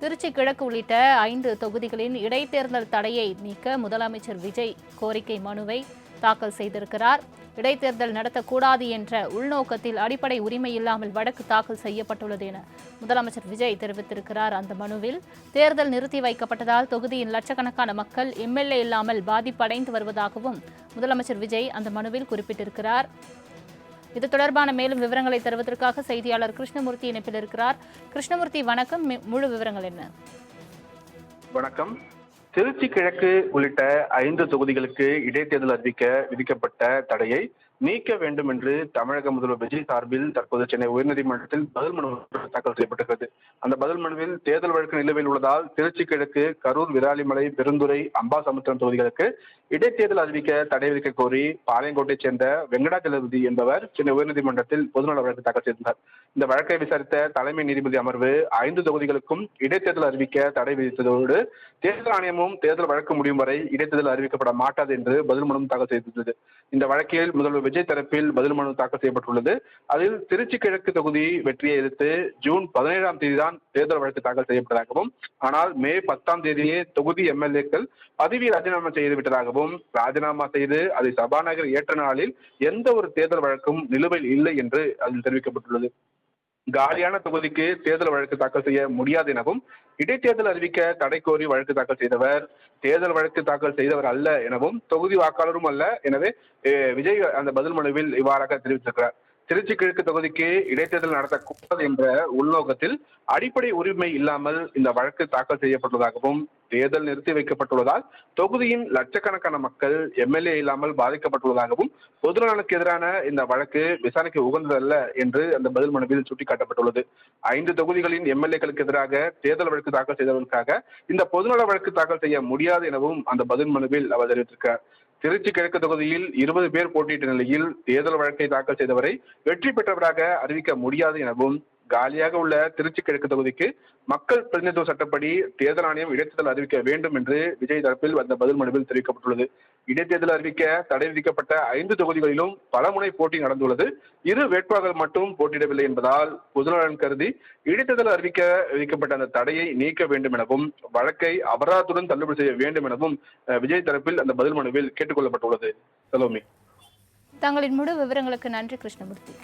திருச்சி கிழக்கு உள்ளிட்ட 5 தொகுதிகளின் இடைத்தேர்தல் தடையை நீக்க முதலமைச்சர் விஜய் கோரிக்கை மனுவை தாக்கல் செய்திருக்கிறார். இடைத்தேர்தல் நடத்தக்கூடாது என்ற உள்நோக்கத்தில் அடிப்படை உரிமை இல்லாமல் வழக்கு தாக்கல் செய்யப்பட்டுள்ளது என முதலமைச்சர் விஜய் தெரிவித்திருக்கிறார். அந்த மனுவில் தேர்தல் நிறுத்தி வைக்கப்பட்டதால் தொகுதியின் லட்சக்கணக்கான மக்கள் எம்எல்ஏ இல்லாமல் பாதிப்படைந்து வருவதாகவும் முதலமைச்சர் விஜய் அந்த மனுவில் குறிப்பிட்டிருக்கிறார். இது தொடர்பான மேலும் விவரங்களை தருவதற்காக செய்தியாளர் கிருஷ்ணமூர்த்தி இணைப்பில் இருக்கிறார். கிருஷ்ணமூர்த்தி, வணக்கம். முழு விவரங்கள் என்ன? வணக்கம். திருச்சி கிழக்கு உள்ளிட்ட 5 தொகுதிகளுக்கு இடைத்தேர்தல் அறிவிக்க விதிக்கப்பட்ட தடையை நீக்க வேண்டும் என்று தமிழக முதல்வர் விஜய் சார்பில் தற்போது சென்னை உயர்நீதிமன்றத்தில் பதில் மனு தாக்கல் செய்யப்பட்டிருக்கிறது. அந்த பதில் மனுவில் தேர்தல் வழக்கு நிலுவையில் உள்ளதால் திருச்சி கிழக்கு, கரூர், விராலிமலை, பெருந்துறை, அம்பாசமுத்திரம் தொகுதிகளுக்கு இடைத்தேர்தல் அறிவிக்க தடை விதிக்க கோரி பாளையங்கோட்டைச் சேர்ந்த வெங்கடாஜலபதி என்பவர் சென்னை உயர்நீதிமன்றத்தில் பொதுநல வழக்கு தாக்கல் செய்திருந்தார். இந்த வழக்கை விசாரித்த தலைமை நீதிபதி அமர்வு 5 தொகுதிகளுக்கும் இடைத்தேர்தல் அறிவிக்க தடை விதித்ததோடு தேர்தல் ஆணையமும் தேர்தல் வழக்கு முடியும் வரை இடைத்தேர்தல் அறிவிக்கப்பட மாட்டாது என்று பதில் மனு தாக்கல் செய்திருந்தது. இந்த வழக்கில் முதல்வர் விஜய் தரப்பில் பதில் மனு தாக்கல் செய்யப்பட்டுள்ளது. அதில் திருச்சி கிழக்கு தொகுதி வெற்றியை எதிர்த்து ஜூன் 17ஆம் தேதிதான் தேர்தல் வழக்கு தாக்கல் செய்யப்பட்டதாகவும், ஆனால் மே 10ஆம் தேதியே தொகுதி எம்எல்ஏக்கள் பதவி ராஜினாமா செய்துவிட்டதாகவும், ராஜினாமா செய்து அதை சபாநாயகர் ஏற்ற நாளில் எந்த ஒரு தேர்தல் வழக்கும் நிலுவையில் இல்லை என்று அதில் தெரிவிக்கப்பட்டுள்ளது. காலியான தொகுதிக்கு தேர்தல் வழக்கு தாக்கல் செய்ய முடியாது எனவும், இடைத்தேர்தல் அறிவிக்க தடை கோரி வழக்கு தாக்கல் செய்தவர் தேர்தல் வழக்கு தாக்கல் செய்தவர் அல்ல எனவும், தொகுதி வாக்காளரும் அல்ல. எனவே விஜய் அந்த பதில் மனுவில் இவ்வாறாக தெரிவித்திருக்கிறார். திருச்சி கிழக்கு தொகுதிக்கு இடைத்தேர்தல் நடத்தக்கூடாது என்ற உள்நோக்கத்தில் அடிப்படை உரிமை இல்லாமல் இந்த வழக்கு தாக்கல் செய்யப்பட்டுள்ளதாகவும், தேர்தல் நிறுத்தி வைக்கப்பட்டுள்ளதால் தொகுதியின் லட்சக்கணக்கான மக்கள் எம்எல்ஏ இல்லாமல் பாதிக்கப்பட்டுள்ளதாகவும், பொதுநலனுக்கு எதிரான இந்த வழக்கு விசாரணைக்கு உகந்ததல்ல என்று அந்த பதில் மனுவில் சுட்டிக்காட்டப்பட்டுள்ளது. 5 தொகுதிகளின் எம்எல்ஏக்களுக்கு எதிராக தேர்தல் வழக்கு தாக்கல் செய்தவர்களுக்காக இந்த பொதுநல வழக்கு தாக்கல் செய்ய முடியாது எனவும் அந்த பதில் மனுவில் அவர் தெரிவித்திருக்கிறார். திருச்சி கிழக்கு தொகுதியில் 20 பேர் போட்டியிட்ட நிலையில் தேர்தல் வழக்கை தாக்கல் செய்தவரை வெற்றி பெற்றவராக அறிவிக்க முடியாது எனவும், காலியாக உள்ள திருச்சி கிழக்கு தொகுதிக்கு மக்கள் பிரதிநிதித்துவ சட்டப்படி தேர்தல் ஆணையம் இடைத்தேர்தல் அறிவிக்க வேண்டும் என்று விஜய் தரப்பில் அந்த பதில் மனுவில் தெரிவிக்கப்பட்டுள்ளது. இடைத்தேர்தல் அறிவிக்க தடை விதிக்கப்பட்ட 5 தொகுதிகளிலும் பலமுனை போட்டி நடந்துள்ளது. 2 வேட்பாளர்கள் மட்டும் போட்டியிடவில்லை என்பதால் பொதுநலன் கருதி இடைத்தேர்தல் அறிவிக்க விதிக்கப்பட்ட அந்த தடையை நீக்க வேண்டும் எனவும், வழக்கை அபராதத்துடன் தள்ளுபடி செய்ய வேண்டும் எனவும் விஜய் தரப்பில் அந்த பதில் மனுவில் கேட்டுக்கொள்ளப்பட்டுள்ளது. சலோமி, தங்களின் முழு விவரங்களுக்கு நன்றி கிருஷ்ணமூர்த்தி.